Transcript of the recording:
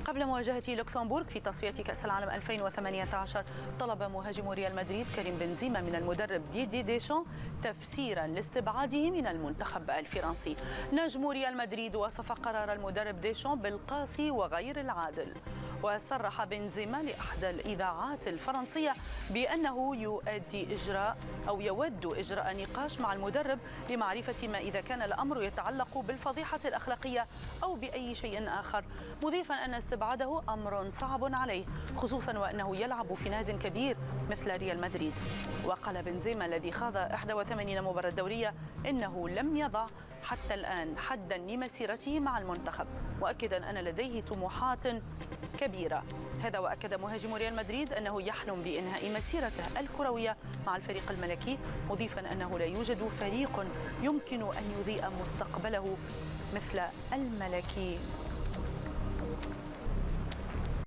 قبل مواجهة لوكسمبورغ في تصفية كأس العالم 2018 طلب مهاجم ريال مدريد كريم بنزيما من المدرب ديدي ديشان تفسيرا لاستبعاده من المنتخب الفرنسي. نجم ريال مدريد وصف قرار المدرب ديشان بالقاسي وغير العادل، وصرح بنزيما لإحدى الإذاعات الفرنسية بأنه يود إجراء نقاش مع المدرب لمعرفة ما إذا كان الأمر يتعلق بالفضيحة الأخلاقية أو بأي شيء آخر، مضيفا أن استبعاده أمر صعب عليه، خصوصا وأنه يلعب في نادي كبير مثل ريال مدريد. وقال بنزيما الذي خاض 81 مباراة دورية إنه لم يضع حتى الآن حدا لمسيرته مع المنتخب، مؤكدا أن لديه طموحات كبيرة. هذا وأكد مهاجم ريال مدريد أنه يحلم بإنهاء مسيرته الكروية مع الفريق الملكي، مضيفا أنه لا يوجد فريق يمكن أن يضيء مستقبله مثل الملكي.